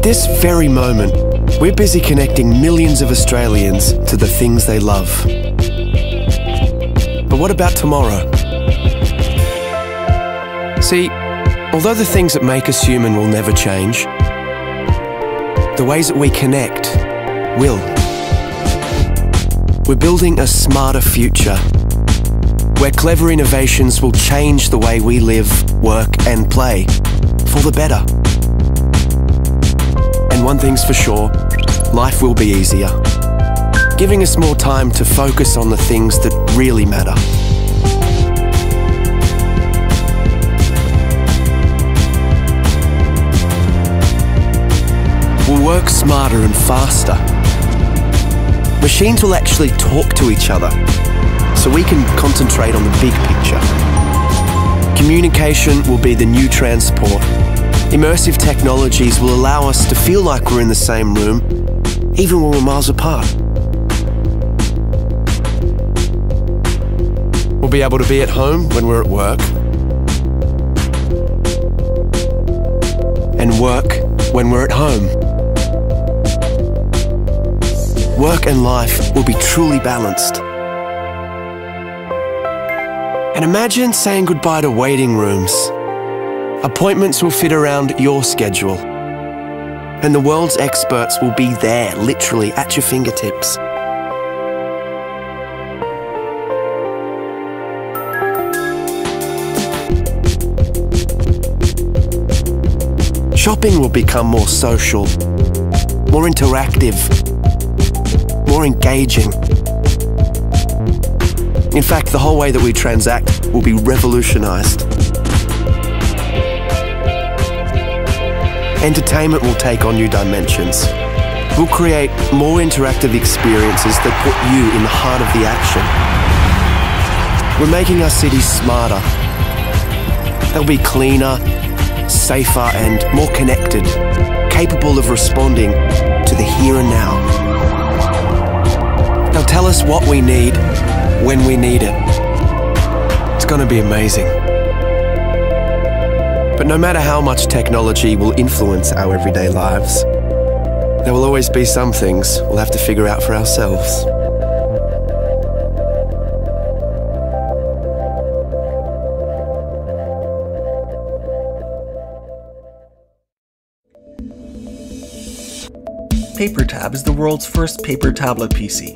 this very moment, we're busy connecting millions of Australians to the things they love. But what about tomorrow? See, although the things that make us human will never change, the ways that we connect will. We're building a smarter future, where clever innovations will change the way we live, work and play, for the better. And one thing's for sure, life will be easier, giving us more time to focus on the things that really matter. We'll work smarter and faster. Machines will actually talk to each other, so we can concentrate on the big picture. Communication will be the new transport. Immersive technologies will allow us to feel like we're in the same room, even when we're miles apart. We'll be able to be at home when we're at work, and work when we're at home. Work and life will be truly balanced. And imagine saying goodbye to waiting rooms. Appointments will fit around your schedule. And the world's experts will be there, literally at your fingertips. Shopping will become more social, more interactive, more engaging. In fact, the whole way that we transact will be revolutionized. Entertainment will take on new dimensions. We'll create more interactive experiences that put you in the heart of the action. We're making our cities smarter. They'll be cleaner, safer, and more connected, capable of responding to the here and now. They'll tell us what we need, when we need it. It's going to be amazing. But no matter how much technology will influence our everyday lives, there will always be some things we'll have to figure out for ourselves. PaperTab is the world's first paper tablet PC.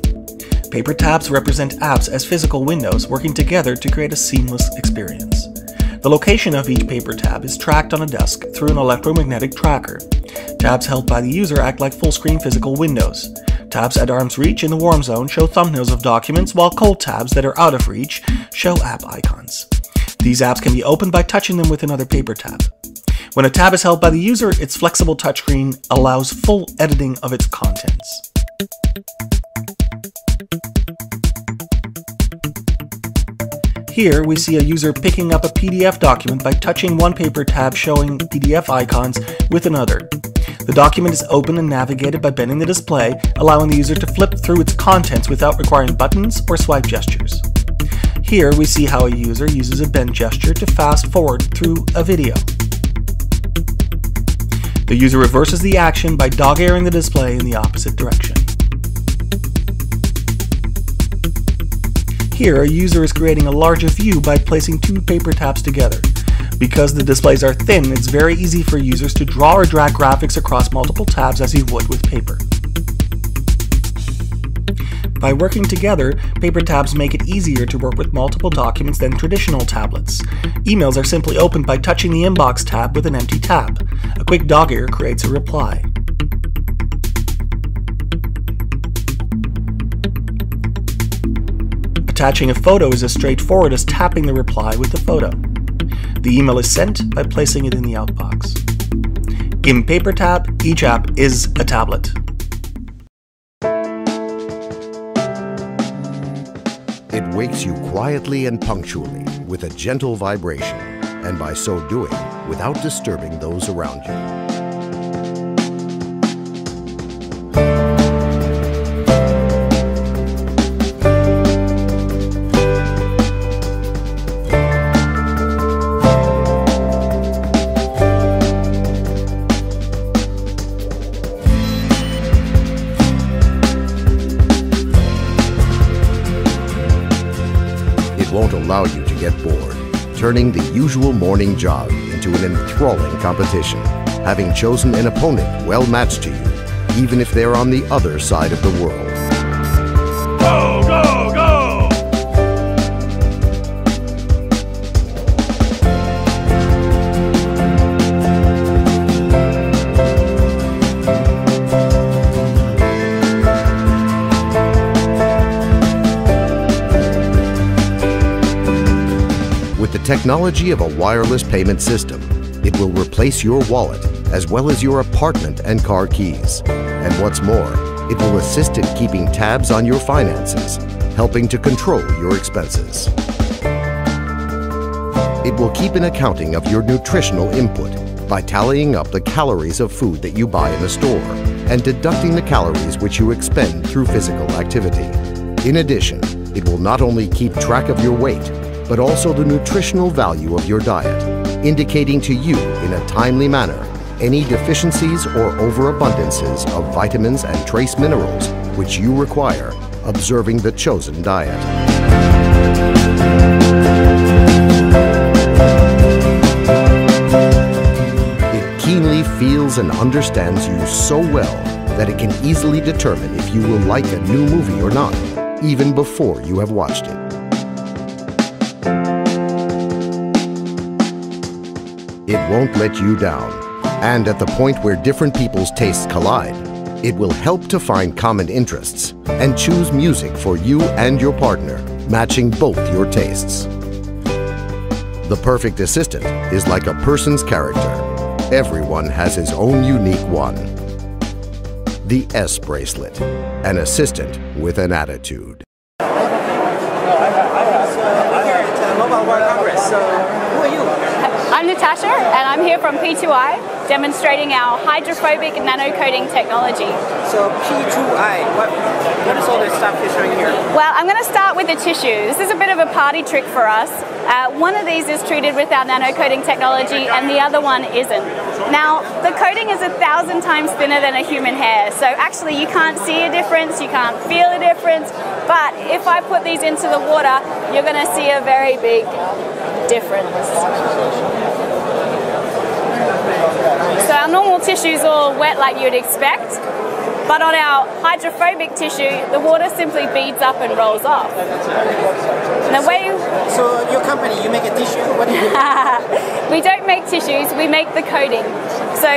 Paper tabs represent apps as physical windows working together to create a seamless experience. The location of each paper tab is tracked on a desk through an electromagnetic tracker. Tabs held by the user act like full-screen physical windows. Tabs at arm's reach in the warm zone show thumbnails of documents, while cold tabs that are out of reach show app icons. These apps can be opened by touching them with another paper tab. When a tab is held by the user, its flexible touchscreen allows full editing of its contents. Here we see a user picking up a PDF document by touching one paper tab showing PDF icons with another. The document is opened and navigated by bending the display, allowing the user to flip through its contents without requiring buttons or swipe gestures. Here we see how a user uses a bend gesture to fast forward through a video. The user reverses the action by dog-earing the display in the opposite direction. Here, a user is creating a larger view by placing two paper tabs together. Because the displays are thin, it's very easy for users to draw or drag graphics across multiple tabs as you would with paper. By working together, paper tabs make it easier to work with multiple documents than traditional tablets. Emails are simply opened by touching the inbox tab with an empty tab. A quick dog-ear creates a reply. Attaching a photo is as straightforward as tapping the reply with the photo. The email is sent by placing it in the outbox. In PaperTab, each app is a tablet. It wakes you quietly and punctually with a gentle vibration, and by so doing, without disturbing those around you. It won't allow you to get bored, turning the usual morning jog into an enthralling competition, having chosen an opponent well matched to you, even if they're on the other side of the world. Go, go, go! With the technology of a wireless payment system, it will replace your wallet as well as your apartment and car keys. And what's more, it will assist in keeping tabs on your finances, helping to control your expenses. It will keep an accounting of your nutritional input by tallying up the calories of food that you buy in the store and deducting the calories which you expend through physical activity. In addition, it will not only keep track of your weight, but also the nutritional value of your diet, indicating to you in a timely manner any deficiencies or overabundances of vitamins and trace minerals which you require, observing the chosen diet. It keenly feels and understands you so well that it can easily determine if you will like a new movie or not, even before you have watched it. It won't let you down. And at the point where different people's tastes collide, it will help to find common interests and choose music for you and your partner, matching both your tastes. The perfect assistant is like a person's character. Everyone has his own unique one. The S bracelet, an assistant with an attitude. We're here at Mobile World Congress. So, who are you? I'm Natasha, and I'm here from P2I, demonstrating our hydrophobic nano-coating technology. So P2I, what is all this stuff you're showing here? Well, I'm going to start with the tissue. This is a bit of a party trick for us. One of these is treated with our nano-coating technology, and the other one isn't. Now, the coating is 1,000 times thinner than a human hair, so actually you can't see a difference, you can't feel a difference, but if I put these into the water, you're going to see a very big difference. So our normal tissue is all wet like you'd expect, but on our hydrophobic tissue, the water simply beads up and rolls off. And the way So your company, you make a tissue? What do you do? we don't make tissues, we make the coating. So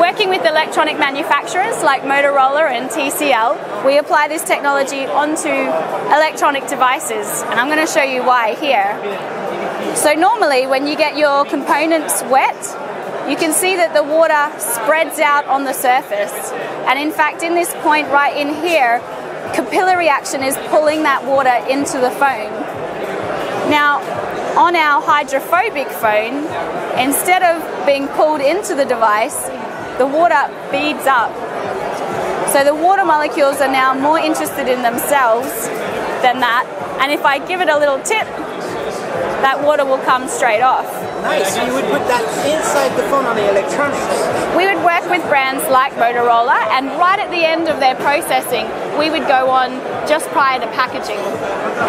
working with electronic manufacturers like Motorola and TCL, we apply this technology onto electronic devices, and I'm going to show you why here. So normally when you get your components wet, you can see that the water spreads out on the surface. And in fact, in this point right in here, capillary action is pulling that water into the phone. Now, on our hydrophobic phone, instead of being pulled into the device, the water beads up. So the water molecules are now more interested in themselves than that. And if I give it a little tip, that water will come straight off. Nice, so you would put that inside the phone on the electronics. We would work with brands like Motorola, and right at the end of their processing, we would go on just prior to packaging.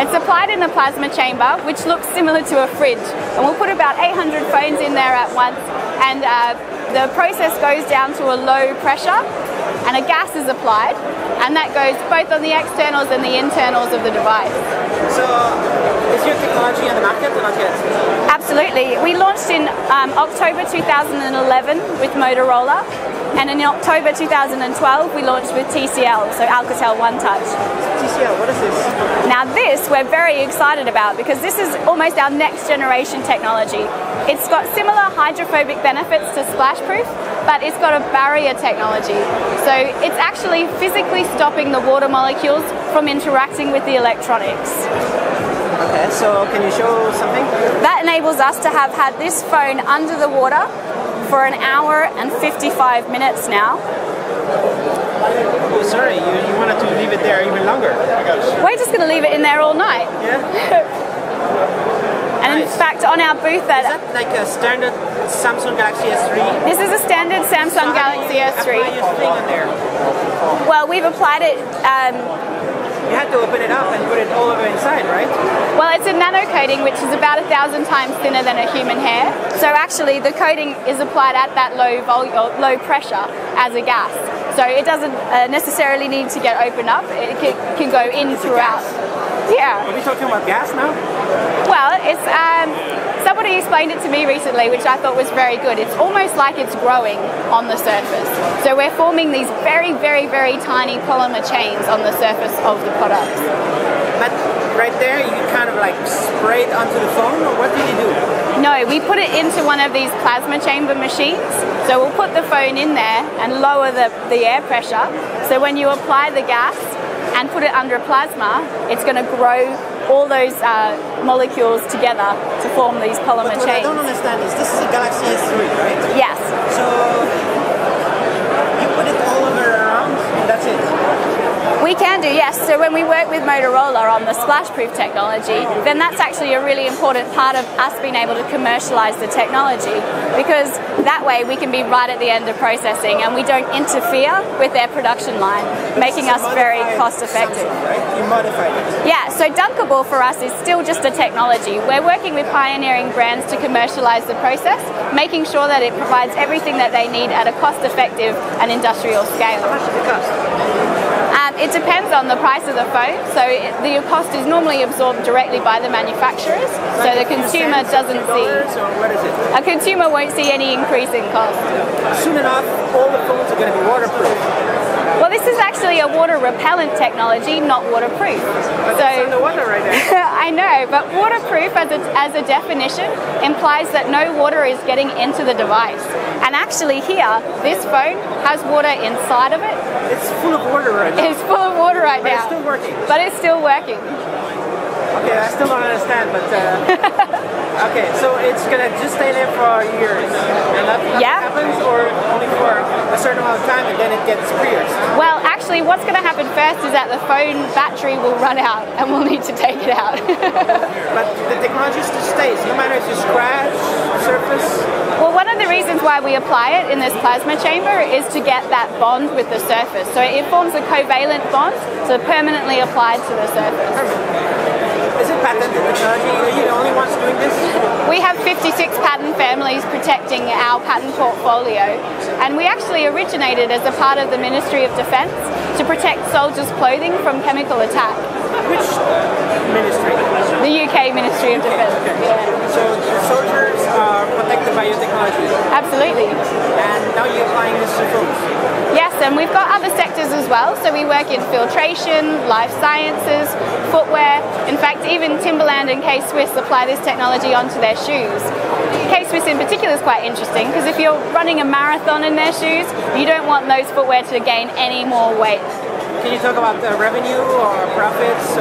It's applied in a plasma chamber, which looks similar to a fridge, and we'll put about 800 phones in there at once, and the process goes down to a low pressure, and a gas is applied, and that goes both on the externals and the internals of the device. So, is your technology on the market or not yet? Absolutely. We launched in October 2011 with Motorola, and in October 2012 we launched with TCL, so Alcatel One Touch. TCL, what is this? Now this we're very excited about because this is almost our next generation technology. It's got similar hydrophobic benefits to splashproof, but it's got a barrier technology. So it's actually physically stopping the water molecules from interacting with the electronics. Okay, so can you show something? That enables us to have had this phone under the water for 1 hour and 55 minutes now. Oh, sorry, you wanted to leave it there even longer. We're just going to leave it in there all night. Yeah? And in fact, on our booth Is that like a standard Samsung Galaxy S3? this is a standard Samsung Galaxy S3. Apply your thing in there. Well, we've applied it you had to open it up and put it all over inside, right? Well, it's a nano coating, which is about 1,000 times thinner than a human hair. So actually, the coating is applied at that low pressure as a gas. So it doesn't necessarily need to get opened up. It can go in throughout. Yeah. Are we talking about gas now? Well, it's somebody explained it to me recently, which I thought was very good. It's almost like it's growing on the surface. So we're forming these very, very, very tiny polymer chains on the surface of the products. But right there, you kind of like spray it onto the phone, or what did you do? No, we put it into one of these plasma chamber machines. So we'll put the phone in there and lower the air pressure. So when you apply the gas and put it under plasma, it's going to grow all those molecules together to form these polymer But what chains. I don't understand is this is a Galaxy S3, right? Yes. So you put it all over around, and that's it. We can do, yes. So when we work with Motorola on the splash-proof technology, then that's actually a really important part of us being able to commercialize the technology, because that way we can be right at the end of processing and we don't interfere with their production line, making us very cost-effective. Right? You modified it. Yeah, so Dunkable for us is still just a technology. We're working with pioneering brands to commercialize the process, making sure that it provides everything that they need at a cost-effective and industrial scale. How much does it cost? It depends on the price of the phone, so the cost is normally absorbed directly by the manufacturers, so the consumer doesn't see. Or what is it? A consumer won't see any increase in cost. Soon enough, all the phones are going to be waterproof. Well, this is actually a water repellent technology, not waterproof. But it's underwater right now. I know, but waterproof as a definition implies that no water is getting into the device. And actually here, this phone has water inside of it. It's full of water right now. It's full of water right But now. it's still working. But it's still working. Okay, I still don't understand, but okay, so it's gonna just stay there for years, and nothing happens, or only for a certain amount of time, and then it gets pierced. Well, actually, what's going to happen first is that the phone battery will run out, and we'll need to take it out. But the technology still stays, no matter if you scratch the surface. Well, one of the reasons why we apply it in this plasma chamber is to get that bond with the surface. So it forms a covalent bond, so permanently applied to the surface. Is it patented technology? Are you the only ones doing this? We have 56 patent families protecting our patent portfolio, and we actually originated as a part of the Ministry of Defence to protect soldiers' clothing from chemical attack. Which ministry? The UK Ministry of Defence. Okay. Yeah. So the soldiers are protected by your technology? Absolutely. And now you're applying this to phones? Yes, and we've got other sectors as well. So we work in filtration, life sciences, footwear. In fact, even Timberland and K-Swiss apply this technology onto their shoes. K-Swiss in particular is quite interesting because if you're running a marathon in their shoes, you don't want those footwear to gain any more weight. Can you talk about revenue or profits?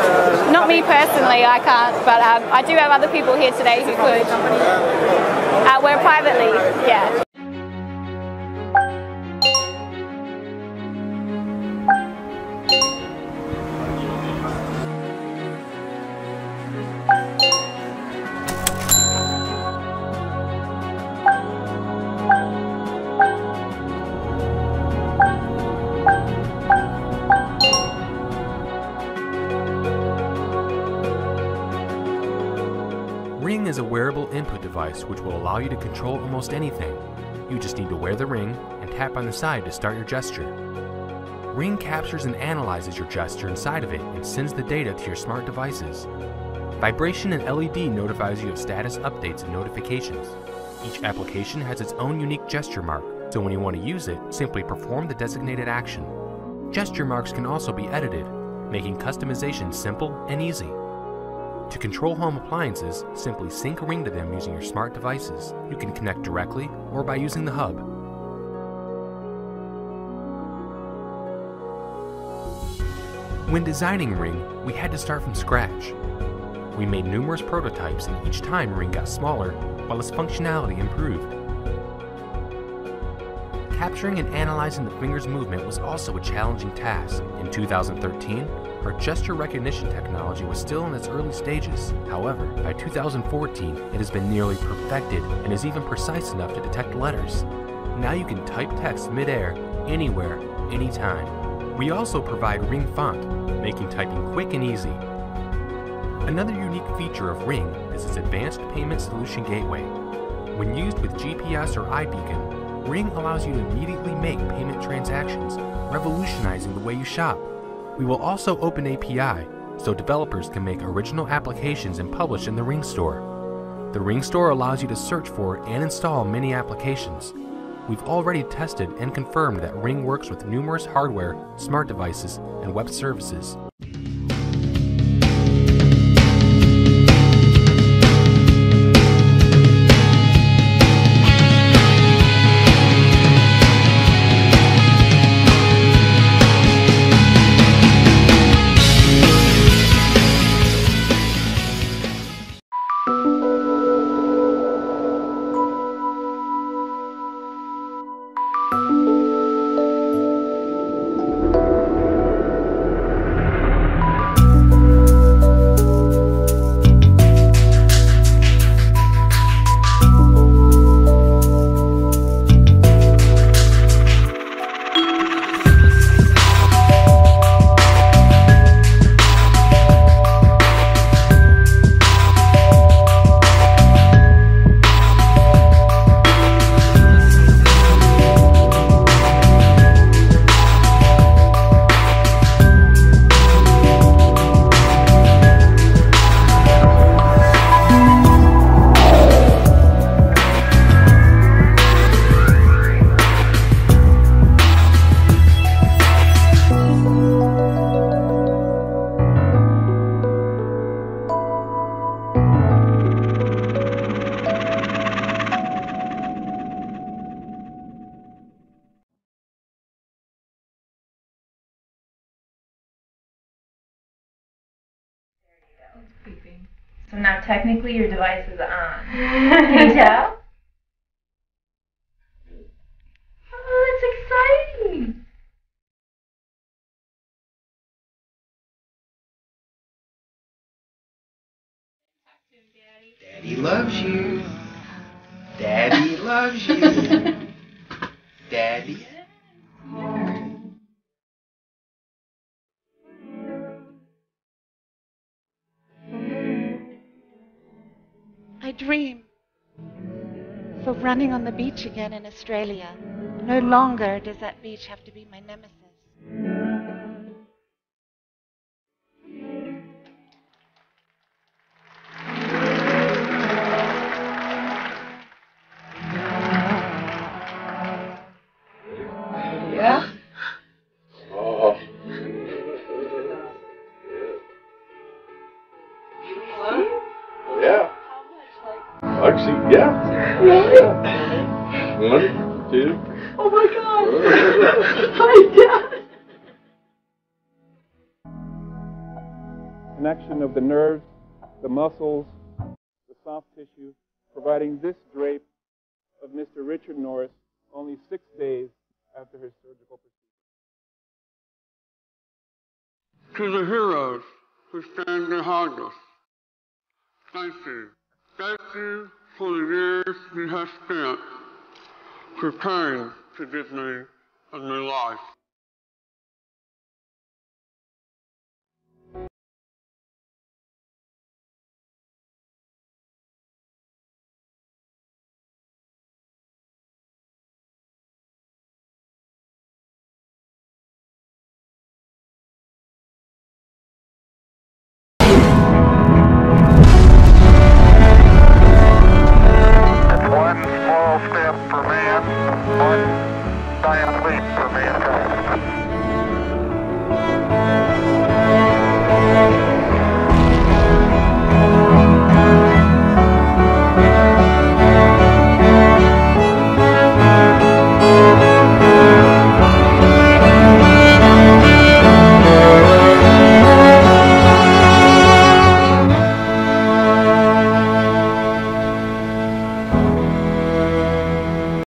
Not me personally, I can't, but I do have other people here today who could. We're privately, yeah. Ring is a wearable input device which will allow you to control almost anything. You just need to wear the ring and tap on the side to start your gesture. Ring captures and analyzes your gesture inside of it and sends the data to your smart devices. Vibration and LED notifies you of status updates and notifications. Each application has its own unique gesture mark, so when you want to use it, simply perform the designated action. Gesture marks can also be edited, making customization simple and easy. To control home appliances, simply sync a ring to them using your smart devices. You can connect directly or by using the hub. When designing Ring, we had to start from scratch. We made numerous prototypes and each time Ring got smaller while its functionality improved. Capturing and analyzing the finger's movement was also a challenging task. In 2013, our gesture recognition technology was still in its early stages. However, by 2014, it has been nearly perfected and is even precise enough to detect letters. Now you can type text mid-air, anywhere, anytime. We also provide Ring font, making typing quick and easy. Another unique feature of Ring is its advanced payment solution gateway. When used with GPS or iBeacon, Ring allows you to immediately make payment transactions, revolutionizing the way you shop. We will also open API, so developers can make original applications and publish in the Ring Store. The Ring Store allows you to search for and install many applications. We've already tested and confirmed that Ring works with numerous hardware, smart devices, and web services. So now technically your device is on. Can you tell? Oh, it's exciting! Daddy loves you. Daddy loves you. Daddy. I dream of running on the beach again in Australia. No longer does that beach have to be my nemesis. Yeah? Oh. Yeah. Actually, yeah. Really? 1, 2. Oh my God! Hi, Dad! Connection of the nerves, the muscles, the soft tissue, providing this drape of Mr. Richard Norris only 6 days after his surgical procedure. To the heroes who stand behind us, thank you. Thank you for the years you have spent preparing to give me a new life.